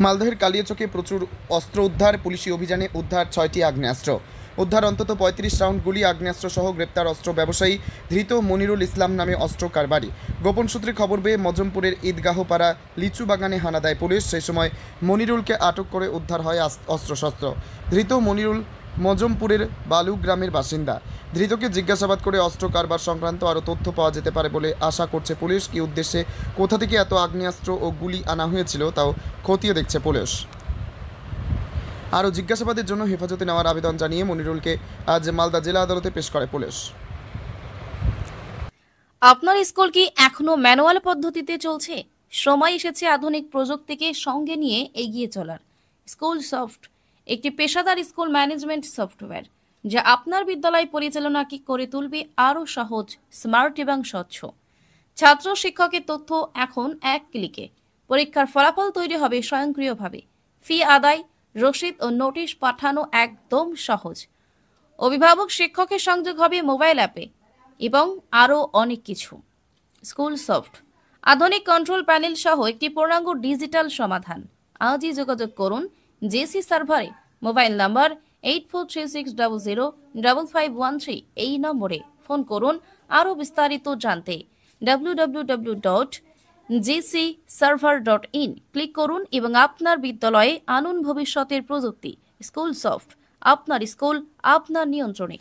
মালদহের কালিয়াচকে প্রচুর অস্ত্র উদ্ধার। পুলিশি অভিযানে উদ্ধার 6টি আগ্নেয়াস্ত্র। উদ্ধার অন্তত 35 রাউন্ড গুলি। আগ্নেয়াস্ত্র সহ গ্রেপ্তার অস্ত্র ব্যবসায়ী ধৃত মনিরুল ইসলাম নামে অস্ত্র কারবারি। গোপন সূত্রে খবর পেয়ে মজমপুরের ঈদগাহপাড়া লিচু বাগানে হানা দেয় পুলিশ। সেই সময় মনিরুলকে আটক করে উদ্ধার হয় অস্ত্রশস্ত্র। ধৃত মনিরুল মজমপুরের বালু গ্রামের বাসিন্দা। ধৃতকে জিজ্ঞাসাবাদ করে অস্ত্র কারবার সংক্রান্ত আরও তথ্য পাওয়া যেতে পারে বলে আশা করছে পুলিশ। কী উদ্দেশ্যে, কোথা থেকে এত আগ্নেয়াস্ত্র ও গুলি আনা হয়েছিল তাও খতিয়ে দেখছে পুলিশ। আরও জিজ্ঞাসাবাদের জন্য হেফাজতে নেওয়ার আবেদন জানিয়ে মনিরুলকে আজ মালদা জেলা আদালতে পেশ করে পুলিশ। আপনার স্কুল কি এখনো ম্যানুয়াল পদ্ধতিতে চলছে? সময় এসেছে আধুনিক প্রযুক্তিকে সঙ্গে নিয়ে এগিয়ে চলার। স্কুল সফট একটি পেশাদার স্কুল ম্যানেজমেন্ট সফটওয়্যার যা আপনার বিদ্যালয় পরিচালনাকে করে তুলবে আরও সহজ, স্মার্ট এবং স্বচ্ছ। ছাত্র শিক্ষকের তথ্য এখন এক ক্লিকে। পরীক্ষার ফলাফল তৈরি হবে স্বয়ংক্রিয়ভাবে। ফি আদায়, রসিদ ও নোটিশ পাঠানো একদম সহজ। অভিভাবক শিক্ষকের সংযোগ হবে মোবাইল অ্যাপে এবং আরও অনেক কিছু। স্কুল সফট আধুনিক কন্ট্রোল প্যানেল সহ একটি পূর্ণাঙ্গ ডিজিটাল সমাধান। আজই যোগাযোগ করুন জেসি সার্ভারে। মোবাইল নাম্বার 8436005513 এই নম্বরে ফোন করুন। আরও বিস্তারিত জানতে www.jcserver.in ক্লিক করুন এবং আপনার বিদ্যালয়ে আনুন ভবিষ্যতের প্রযুক্তি। স্কুল সফট, আপনার স্কুল আপনার নিয়ন্ত্রণে।